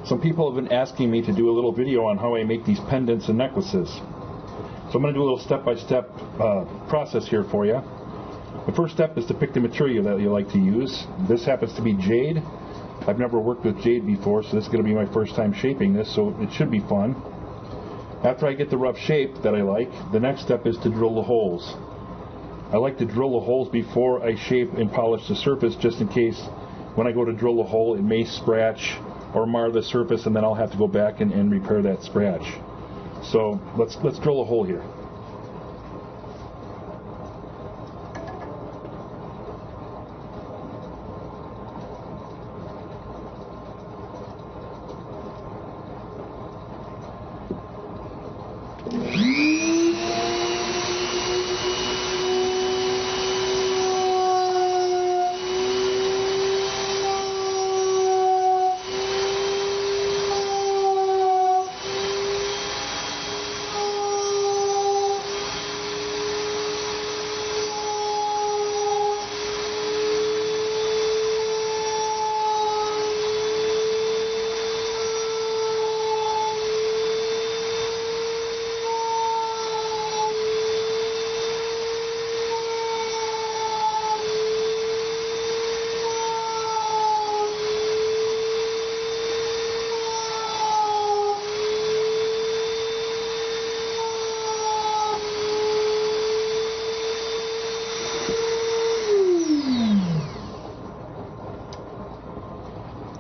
Some people have been asking me to do a little video on how I make these pendants and necklaces. So I'm going to do a little step-by-step process here for you. The first step is to pick the material that you like to use. This happens to be Jade. I've never worked with Jade before, so this is going to be my first time shaping this, so it should be fun. After I get the rough shape that I like, the next step is to drill the holes. I like to drill the holes before I shape and polish the surface, just in case when I go to drill the hole it may scratch or mar the surface, and then I'll have to go back and repair that scratch. So let's drill a hole here.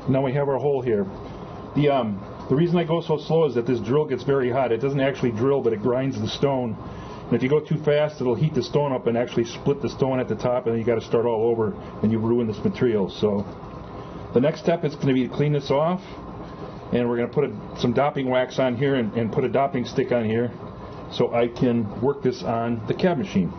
Now we have our hole here. The reason I go so slow is that this drill gets very hot. It doesn't actually drill, but it grinds the stone. And if you go too fast, it'll heat the stone up and actually split the stone at the top, and then you got to start all over, and you ruin this material. So the next step is going to be to clean this off, and we're going to put some dopping wax on here and put a dopping stick on here so I can work this on the cab machine.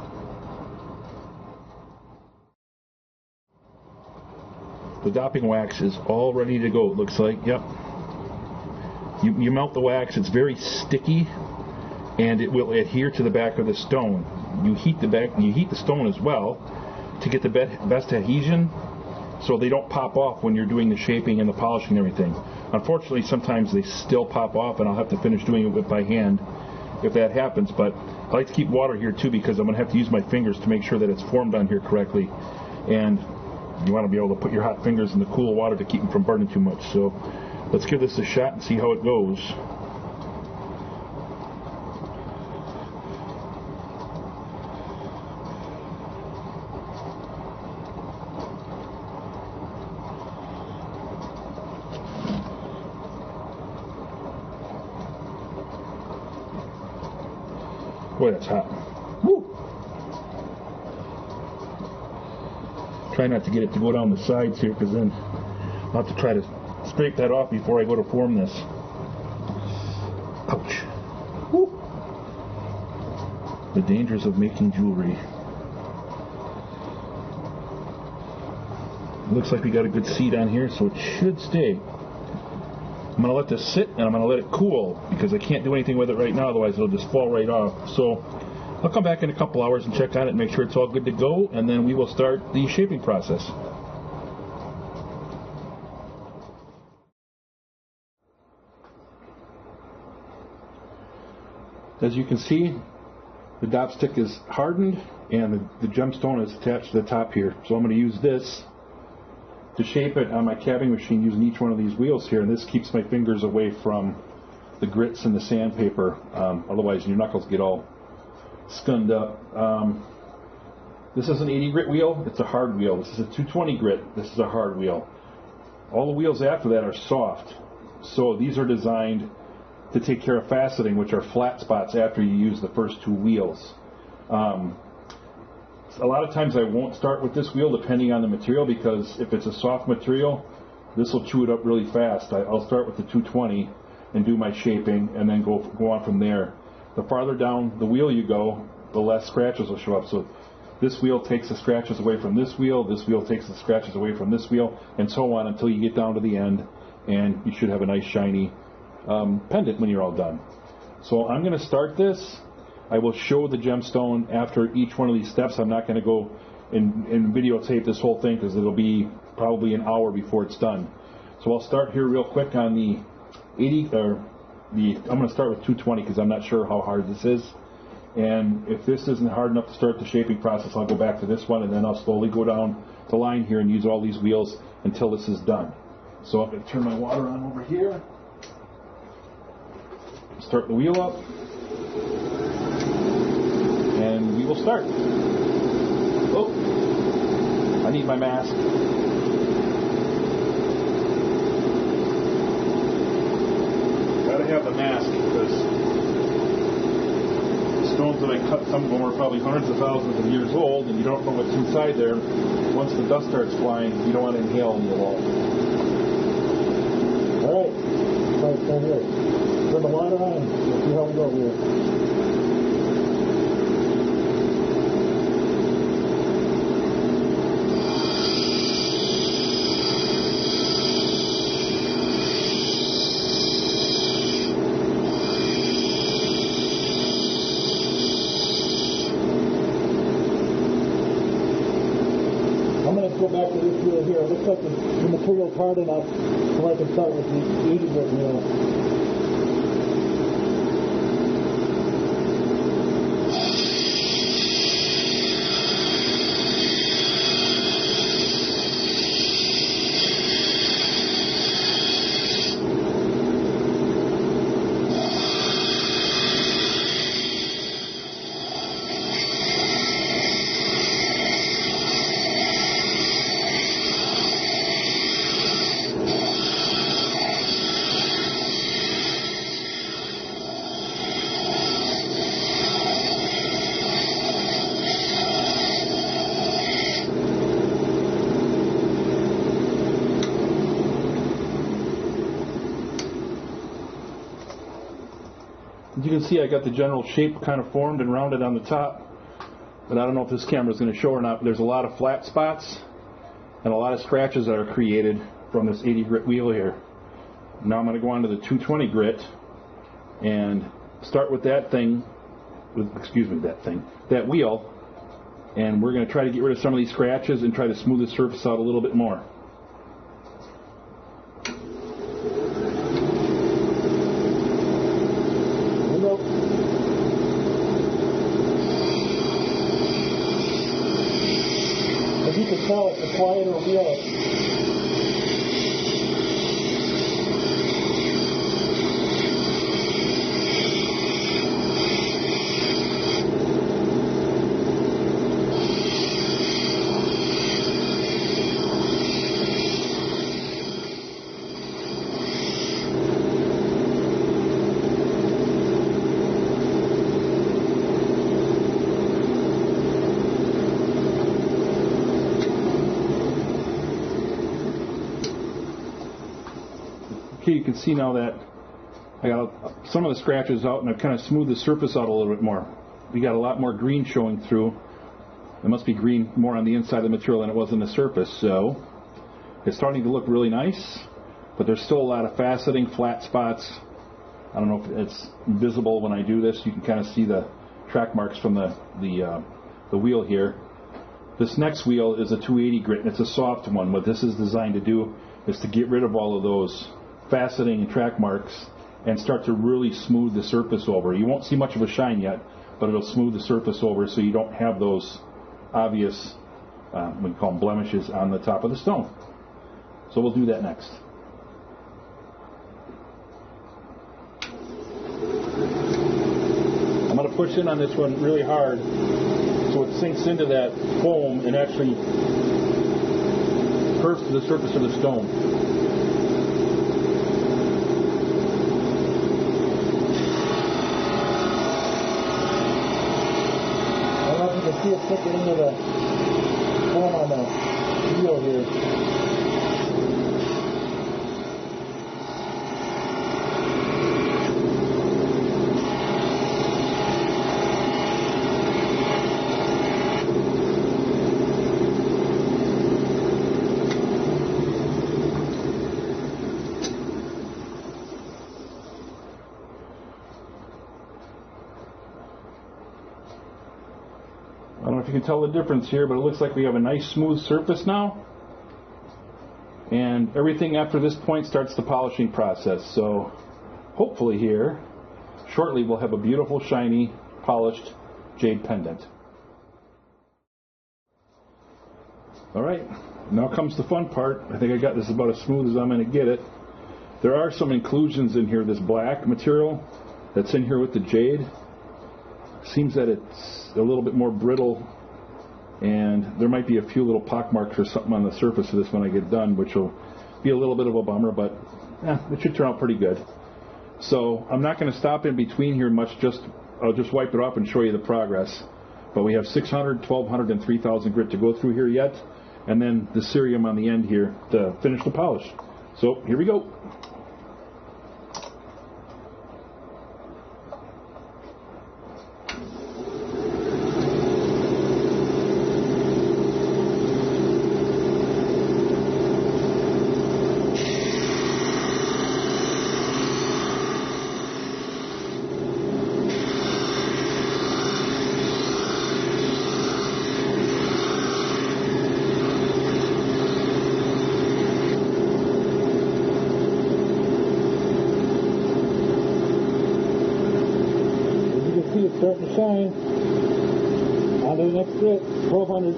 The dopping wax is all ready to go, it looks like. Yep. You melt the wax, it's very sticky, and it will adhere to the back of the stone. You heat the stone as well to get the best adhesion, so they don't pop off when you're doing the shaping and the polishing and everything. Unfortunately, sometimes they still pop off, and I'll have to finish doing it by hand if that happens. But I like to keep water here too, because I'm going to have to use my fingers to make sure that it's formed on here correctly. And you want to be able to put your hot fingers in the cool water to keep them from burning too much. So let's give this a shot and see how it goes. Boy, that's hot. Woo! Try not to get it to go down the sides here, because then I'll have to try to scrape that off before I go to form this. Ouch. Woo. The dangers of making jewelry. Looks like we got a good seat on here, so it should stay. I'm going to let this sit, and I'm going to let it cool, because I can't do anything with it right now, otherwise it'll just fall right off. So I'll come back in a couple hours and check on it and make sure it's all good to go, and then we will start the shaping process. As you can see, the dop stick is hardened and the gemstone is attached to the top here. So I'm going to use this to shape it on my cabbing machine using each one of these wheels here, and this keeps my fingers away from the grits and the sandpaper. Otherwise your knuckles get all scund up. This is an 80 grit wheel. It's a hard wheel. This is a 220 grit. This is a hard wheel. All the wheels after that are soft. So these are designed to take care of faceting, which are flat spots after you use the first two wheels. A lot of times I won't start with this wheel depending on the material, because if it's a soft material, this will chew it up really fast. I'll start with the 220 and do my shaping, and then go on from there. The farther down the wheel you go, the less scratches will show up. So this wheel takes the scratches away from this wheel takes the scratches away from this wheel, and so on until you get down to the end, and you should have a nice shiny pendant when you're all done. So I'm going to start this. I will show the gemstone after each one of these steps. I'm not going to go and videotape this whole thing, because it'll be probably an hour before it's done. So I'll start here real quick on the 80 or I'm going to start with 220 because I'm not sure how hard this is. And if this isn't hard enough to start the shaping process, I'll go back to this one, and then I'll slowly go down the line here and use all these wheels until this is done. So I'm going to turn my water on over here. Start the wheel up. And we will start. Oh, I need my mask. Gotta have the mask because the stones that I cut, some of them are probably hundreds of thousands of years old, and you don't know what's inside there. Once the dust starts flying, you don't want to inhale any of all. All right, so here. Turn the water on. We'll see how we go here. I'm going to go back to this wheel here. It looks like the material's hard enough so I can start with the 80 grit wheel. As you can see, I got the general shape kind of formed and rounded on the top, but I don't know if this camera is going to show or not. But there's a lot of flat spots and a lot of scratches that are created from this 80 grit wheel here. Now I'm going to go on to the 220 grit and start with that wheel, and we're going to try to get rid of some of these scratches and try to smooth the surface out a little bit more. As you can tell, it's a quieter wheel. Okay, you can see now that I got some of the scratches out and I've kind of smoothed the surface out a little bit more. We got a lot more green showing through. It must be green more on the inside of the material than it was on the surface, so it's starting to look really nice, but there's still a lot of faceting, flat spots. I don't know if it's visible when I do this. You can kind of see the track marks from the wheel here. This next wheel is a 280 grit, and it's a soft one. What this is designed to do is to get rid of all of those faceting and track marks and start to really smooth the surface over. You won't see much of a shine yet, but it'll smooth the surface over so you don't have those obvious, we call them blemishes, on the top of the stone. So we'll do that next. I'm going to push in on this one really hard so it sinks into that foam and actually curves to the surface of the stone. You can see it sticking into the foam on the wheel here. I don't know if you can tell the difference here, but it looks like we have a nice smooth surface now. And everything after this point starts the polishing process. So hopefully here, shortly we'll have a beautiful, shiny, polished jade pendant. Alright, now comes the fun part. I think I got this about as smooth as I'm going to get it. There are some inclusions in here. This black material that's in here with the jade. Seems that it's a little bit more brittle, and there might be a few little pock marks or something on the surface of this when I get done, which will be a little bit of a bummer, but it should turn out pretty good. So I'm not going to stop in between here much. I'll just wipe it off and show you the progress. But we have 600, 1200, and 3000 grit to go through here yet, and then the cerium on the end here to finish the polish. So here we go. It's starting to shine. On to the next grit, 1200.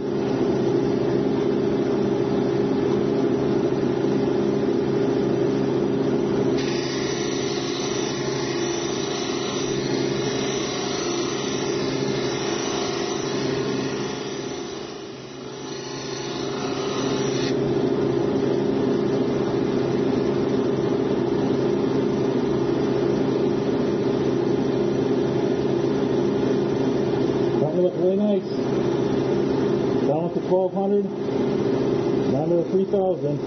Look really nice. Down with the 1200, down to the 3000.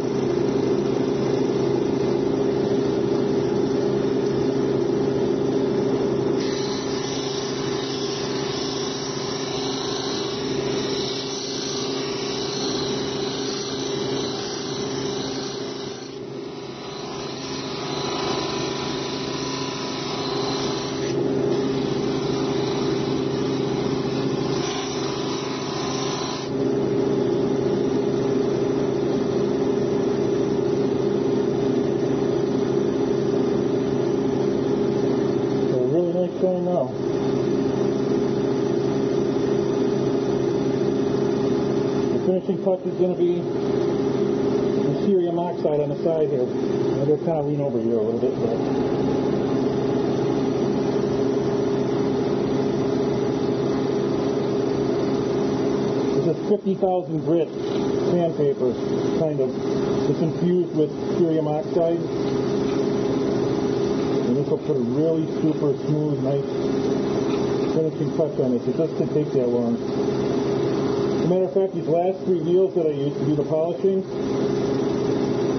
Shine now. The finishing touch is going to be the cerium oxide on the side here. I'm going to kind of lean over here a little bit. This is 50,000 grit sandpaper, kind of. It's infused with cerium oxide. And this will put a really super smooth, nice finishing touch on this. It just didn't take that long. As a matter of fact, these last 3 wheels that I used to do the polishing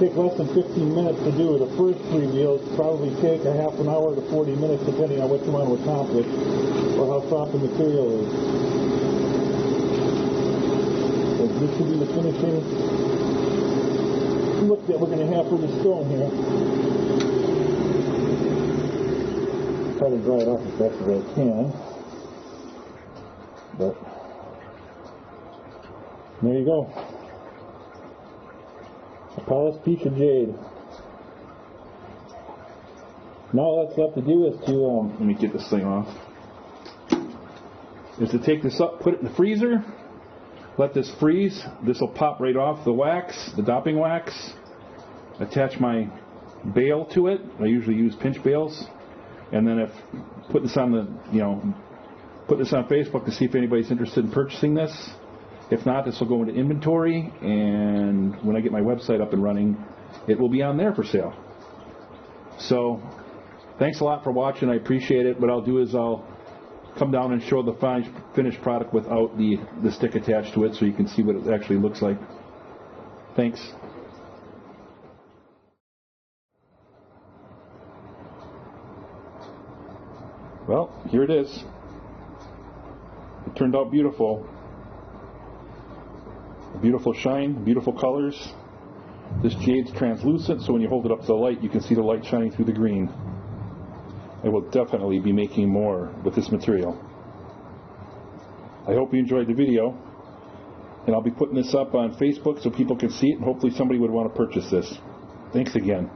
take less than 15 minutes to do. The first 3 wheels probably take a half an hour to 40 minutes, depending on what you want to accomplish or how soft the material is. So this should be the finishing look that we're going to have for the stone here. Try to dry it off as best as I can, but there you go, a polished piece of jade. Now all that's left to do is to let me get this thing off. Is to take this up, put it in the freezer, let this freeze. This will pop right off the wax, the doping wax. Attach my bale to it. I usually use pinch bales. And then put this on put this on Facebook to see if anybody's interested in purchasing this. If not, this will go into inventory, and when I get my website up and running, it will be on there for sale. So, thanks a lot for watching. I appreciate it. What I'll do is I'll come down and show the finished product without the stick attached to it, so you can see what it actually looks like. Thanks. Well, here it is. It turned out beautiful. A beautiful shine, beautiful colors. This jade's translucent, so when you hold it up to the light, you can see the light shining through the green. I will definitely be making more with this material. I hope you enjoyed the video. And I'll be putting this up on Facebook so people can see it, and hopefully somebody would want to purchase this. Thanks again.